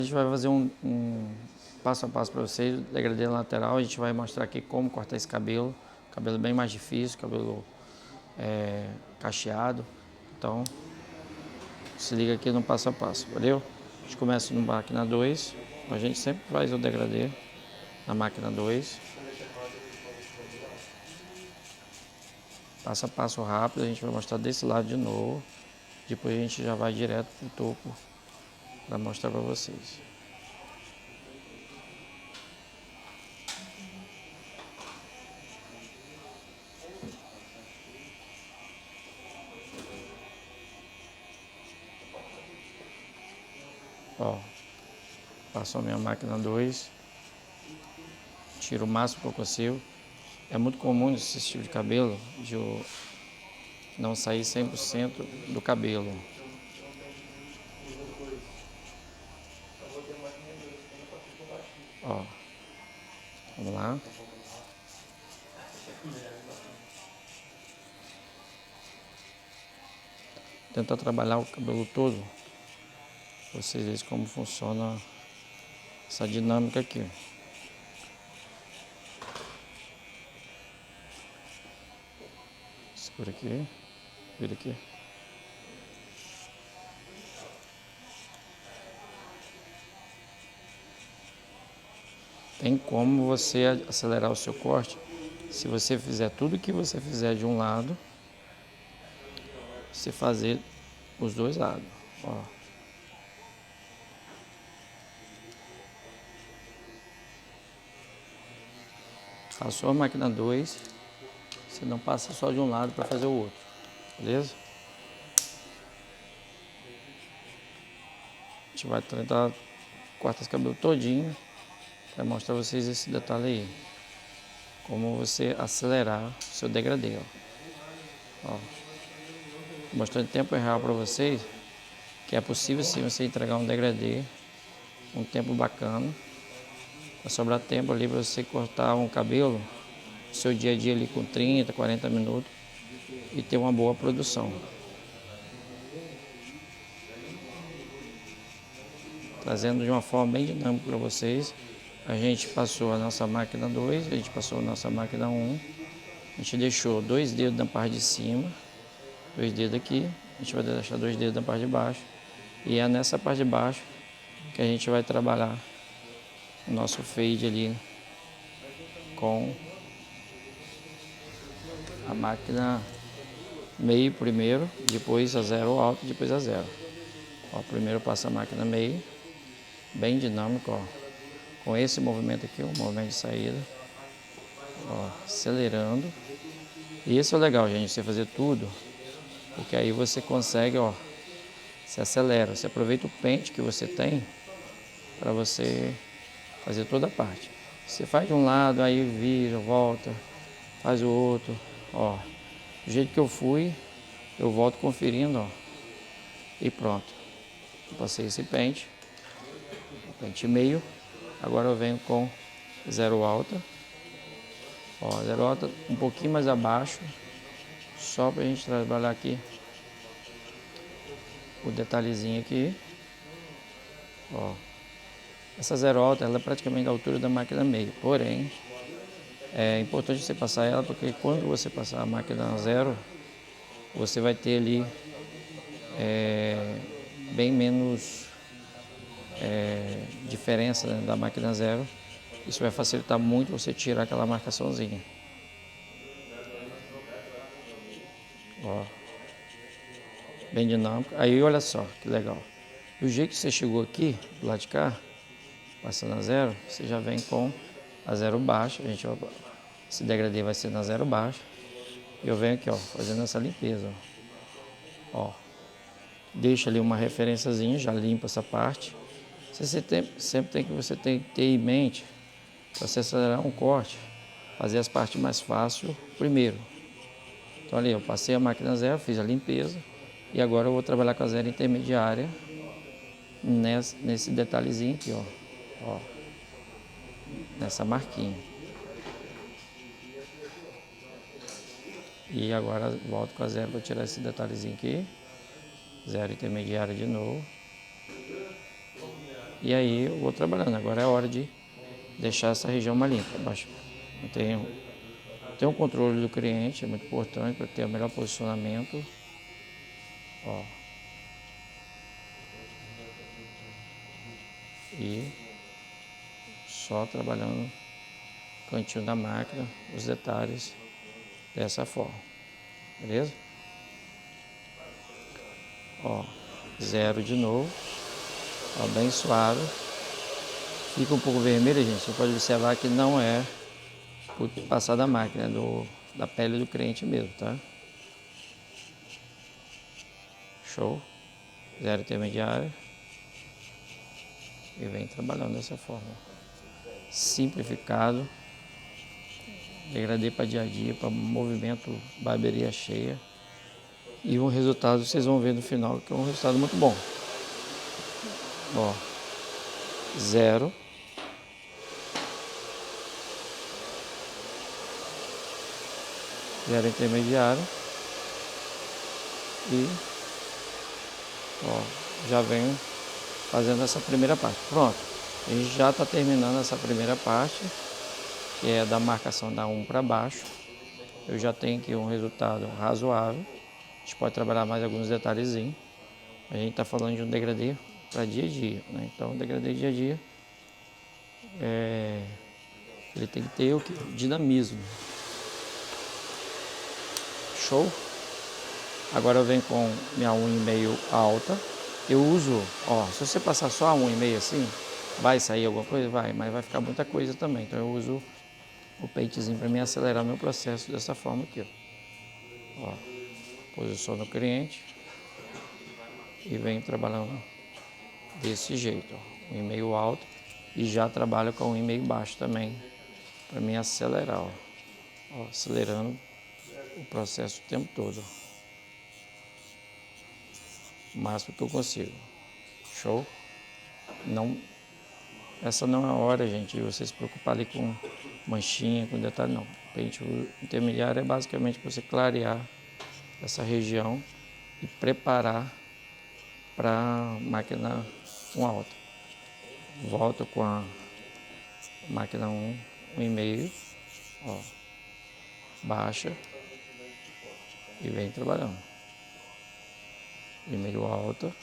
A gente vai fazer um passo a passo para vocês, o degradê lateral. A gente vai mostrar aqui como cortar esse cabelo. Cabelo bem mais difícil, cabelo cacheado. Então, se liga aqui no passo a passo, valeu? A gente começa no máquina 2. A gente sempre faz o degradê na máquina 2. Passo a passo rápido, a gente vai mostrar desse lado de novo. Depois a gente já vai direto pro topo para mostrar para vocês. Ó, passou a minha máquina 2. Tiro o máximo que eu consigo. É muito comum esse tipo de cabelo de não sair 100% do cabelo. Ó, vamos lá. Tentar trabalhar o cabelo todo. Vocês veem como funciona essa dinâmica aqui. Segura aqui, vira aqui. Tem como você acelerar o seu corte se você fizer tudo que você fizer de um lado, você fazer os dois lados. Ó. Passou a máquina 2, você não passa só de um lado para fazer o outro, beleza? A gente vai tentar cortar esse cabelo todinho para mostrar a vocês esse detalhe aí. Como você acelerar o seu degradê, ó. Mostrando em tempo real para vocês que é possível sim você entregar um degradê um tempo bacana. Vai sobrar tempo ali para você cortar um cabelo no seu dia a dia ali com 30, 40 minutos e ter uma boa produção. Trazendo de uma forma bem dinâmica para vocês. A gente passou a nossa máquina 2, a gente passou a nossa máquina 1. A gente deixou 2 dedos na parte de cima, 2 dedos aqui. A gente vai deixar 2 dedos na parte de baixo. E é nessa parte de baixo que a gente vai trabalhar o nosso fade ali com a máquina meio primeiro, depois a zero alto, depois a zero. Ó, primeiro passa a máquina meio, bem dinâmico, ó. Com esse movimento aqui, o movimento de saída, ó, acelerando. E esse é o legal, gente, você fazer tudo, porque aí você consegue, ó, se acelera, você aproveita o pente que você tem para você fazer toda a parte. Você faz de um lado, aí vira, volta, faz o outro, ó. Do jeito que eu fui, eu volto conferindo, ó. E pronto. Eu passei esse pente meio. Agora eu venho com zero alta. Ó, zero alta um pouquinho mais abaixo. Só pra gente trabalhar aqui o detalhezinho aqui. Ó. Essa zero alta, ela é praticamente da altura da máquina meio. Porém, é importante você passar ela, porque quando você passar a máquina zero, você vai ter ali bem menos diferença, né, da máquina zero. Isso vai facilitar muito você tirar aquela marcaçãozinha. Ó, bem dinâmico. Aí olha só que legal. Do jeito que você chegou aqui, do lado de cá, passando a zero, você já vem com a zero baixa. Esse degradê vai ser na zero baixa. E eu venho aqui, ó, fazendo essa limpeza. Ó. Deixa ali uma referenciazinha, já limpa essa parte. Sempre tem que ter em mente, para você acelerar um corte, fazer as partes mais fáceis primeiro. Então ali, eu passei a máquina zero, fiz a limpeza. E agora eu vou trabalhar com a zero intermediária nesse detalhezinho aqui, ó. Nessa marquinha. E agora volto com a zero para tirar esse detalhezinho aqui. Zero intermediária de novo. E aí eu vou trabalhando. Agora é a hora de deixar essa região mais limpa. Eu tenho o controle do cliente, é muito importante para ter o melhor posicionamento. Ó. E só trabalhando o cantinho da máquina, os detalhes dessa forma. Beleza? Ó, zero de novo. Ó, bem suave. Fica um pouco vermelho, gente. Você pode observar que não é por passar da máquina, da pele do cliente mesmo, tá? Show. Zero intermediário. E vem trabalhando dessa forma. Simplificado. Degradê para dia a dia, para movimento barbearia cheia. E o resultado vocês vão ver no final, que é um resultado muito bom. Ó, zero. Zero intermediário. E ó, já venho fazendo essa primeira parte. Pronto, a gente já está terminando essa primeira parte, que é da marcação da 1 para baixo. Eu já tenho aqui um resultado razoável. A gente pode trabalhar mais alguns detalhezinhos. A gente está falando de um degradê para dia a dia, né? Então, o degradê dia a dia, ele tem que ter o dinamismo. Show? Agora eu venho com minha 1,5 alta. Eu uso, ó, se você passar só a 1,5 assim, vai sair alguma coisa? Vai, mas vai ficar muita coisa também. Então eu uso o pentezinho para me acelerar meu processo dessa forma aqui, ó. Posiciono o cliente e venho trabalhando desse jeito, ó. 1,5 alto e já trabalho com 1,5 baixo também para me acelerar, ó. Ó, acelerando o processo o tempo todo, o máximo que eu consigo. Show? Não, essa não é a hora, gente, de você se preocupar ali com manchinha, com detalhe, não. O pente intermediário é basicamente para você clarear essa região e preparar para a máquina 1 alta. Volto com a máquina 1,5, ó, baixa e vem trabalhando. 1,5 alta.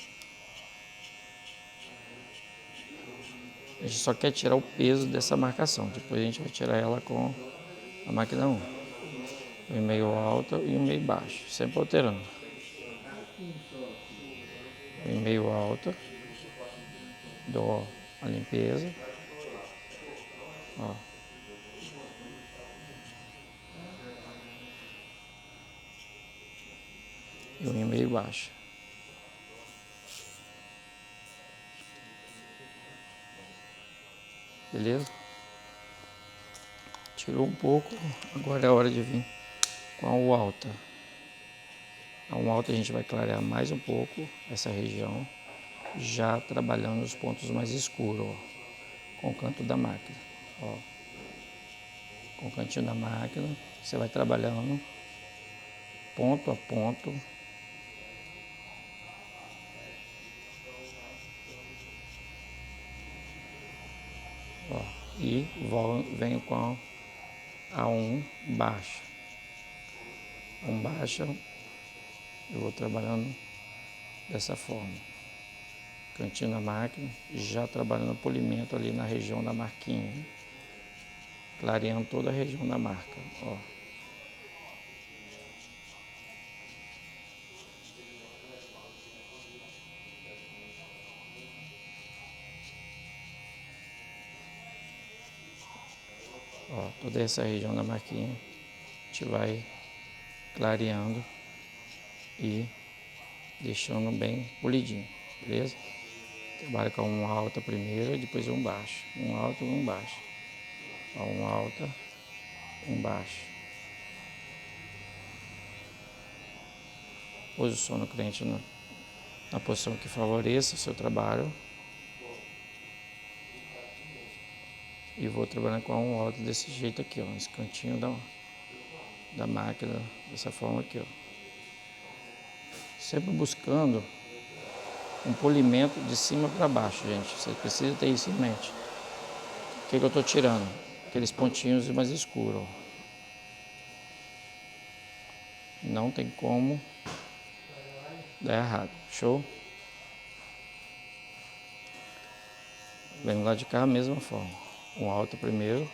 A gente só quer tirar o peso dessa marcação. Depois a gente vai tirar ela com a máquina 1. 1,5 alta e 1,5 baixo. Sempre alterando. 1,5 alta. Dou a limpeza. Ó. E 1,5 baixo. Beleza? Tirou um pouco. Agora é a hora de vir com a U alta. A U alta a gente vai clarear mais um pouco essa região, já trabalhando os pontos mais escuros, ó, com o canto da máquina. Ó. Com o cantinho da máquina, você vai trabalhando ponto a ponto. Ó, e venho com a 1 baixa. 1 baixa, eu vou trabalhando dessa forma. Cantinho da máquina, já trabalhando o polimento ali na região da marquinha, clareando toda a região da marca. Ó. Ó, toda essa região da marquinha, a gente vai clareando e deixando bem polidinho, beleza? Trabalha com um alta primeiro, depois um baixo. Um alto e um baixo. Ó, um alta, um baixo. Posiciona o cliente na posição que favoreça o seu trabalho. E vou trabalhando com um alto desse jeito aqui, ó. Nesse cantinho da máquina, dessa forma aqui, ó. Sempre buscando um polimento de cima para baixo, gente. Você precisa ter isso em mente. O que eu estou tirando? Aqueles pontinhos mais escuros. Não tem como dar errado. Show? Vem lá de cá, a mesma forma. Um alto primeiro.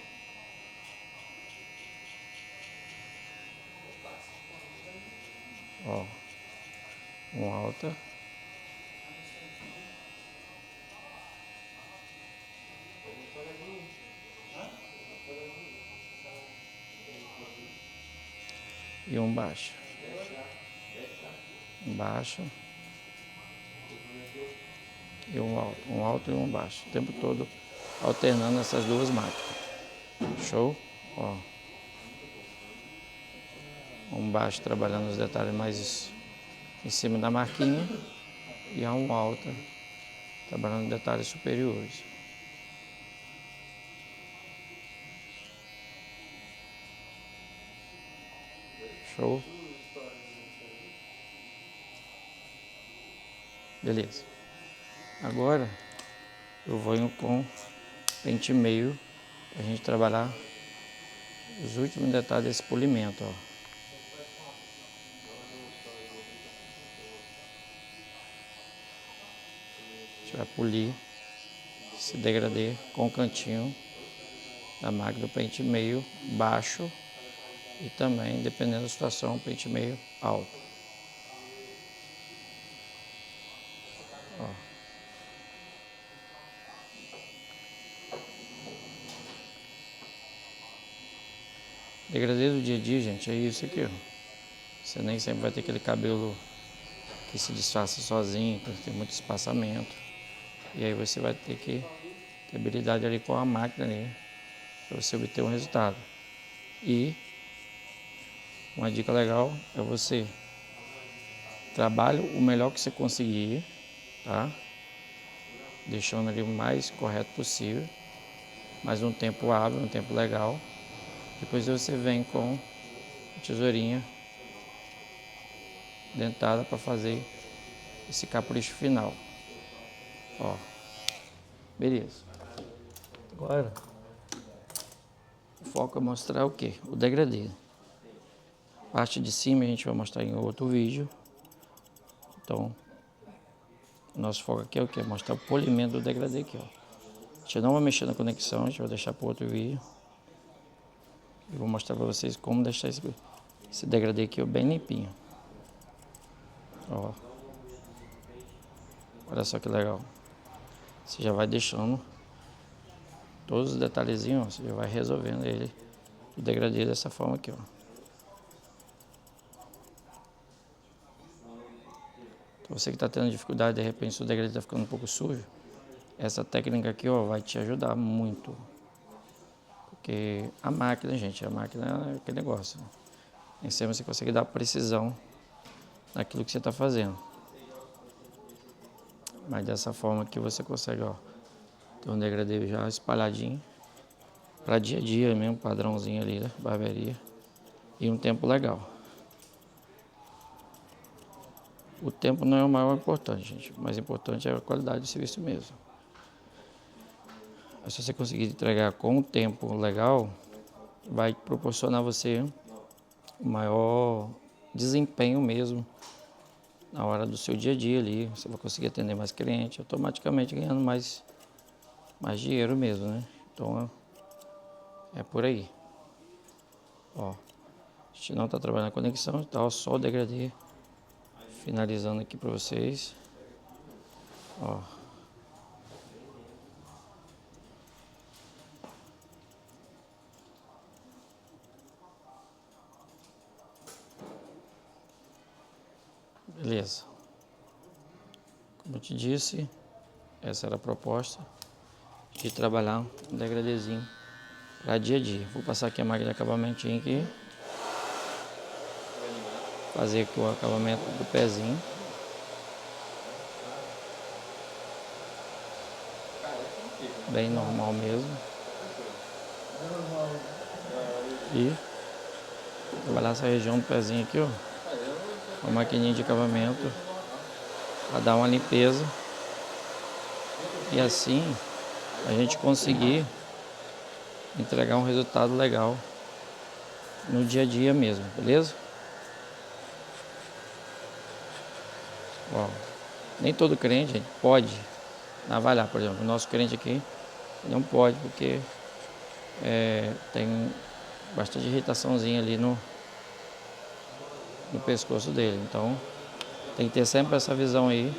Ó. Um alta. E um baixo. Um baixo. E um alto e um baixo. O tempo todo alternando essas duas máquinas. Show? Ó. Um baixo trabalhando os detalhes mais em cima da marquinha. E um alta trabalhando detalhes superiores. Show? Beleza. Agora eu venho com pente meio para a gente trabalhar os últimos detalhes desse polimento, ó. A gente vai polir esse degradê com o cantinho da máquina do pente meio baixo e também, dependendo da situação, pente meio alto. Ó. Degradê do dia a dia, gente, é isso aqui, ó. Você nem sempre vai ter aquele cabelo que se disfarça sozinho, porque tem muito espaçamento. E aí você vai ter que ter habilidade ali com a máquina ali, para você obter um resultado. E uma dica legal é você trabalhe o melhor que você conseguir, tá? Deixando ali o mais correto possível, mas um tempo hábil, um tempo legal. Depois você vem com a tesourinha dentada para fazer esse capricho final. Ó, beleza. Agora o foco é mostrar o que? O degradê. A parte de cima a gente vai mostrar em outro vídeo. Então, nosso foco aqui é o que? Mostrar o polimento do degradê aqui, ó. A gente não vai mexer na conexão, a gente vai deixar para outro vídeo. Eu vou mostrar para vocês como deixar esse degradê aqui ó, bem limpinho. Ó. Olha só que legal. Você já vai deixando todos os detalhezinhos, ó, você já vai resolvendo ele, o degradê dessa forma aqui, ó. Então, você que está tendo dificuldade, de repente, se o degradê está ficando um pouco sujo, essa técnica aqui, ó, vai te ajudar muito. Porque a máquina, gente, a máquina é aquele negócio. Né? Nem sempre você consegue dar precisão naquilo que você está fazendo. Mas dessa forma que você consegue, ó, ter um degradê já espalhadinho para dia a dia mesmo, padrãozinho ali, né? Barbearia. E um tempo legal. O tempo não é o maior importante, gente. O mais importante é a qualidade do serviço mesmo. Se você conseguir entregar com um tempo legal, vai proporcionar a você o maior desempenho mesmo na hora do seu dia a dia ali. Você vai conseguir atender mais cliente, automaticamente ganhando mais dinheiro mesmo, né? Então é por aí. Ó, a gente não está trabalhando a conexão, tá só o degradê. Finalizando aqui para vocês. Ó. Beleza. Como eu te disse, essa era a proposta de trabalhar um degradêzinho para dia a dia. Vou passar aqui a máquina de acabamento aqui. Fazer aqui o acabamento do pezinho. Bem normal mesmo. E trabalhar essa região do pezinho aqui, ó. Com a maquininha de acabamento. para dar uma limpeza e assim a gente conseguir entregar um resultado legal no dia a dia mesmo, beleza? Ó, nem todo crente, gente, pode navalhar, por exemplo. O nosso crente aqui não pode porque tem bastante irritaçãozinha ali no pescoço dele. Então tem que ter sempre essa visão aí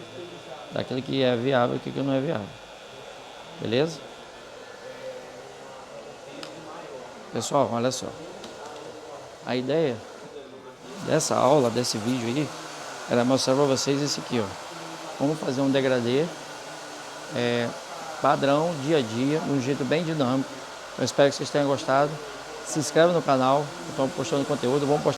daquilo que é viável e aquilo que não é viável. Beleza? Pessoal, olha só. A ideia dessa aula, desse vídeo aí, era mostrar para vocês esse aqui, ó. Como fazer um degradê padrão, dia a dia, de um jeito bem dinâmico. Eu espero que vocês tenham gostado. Se inscreve no canal, estou postando conteúdo, vamos postar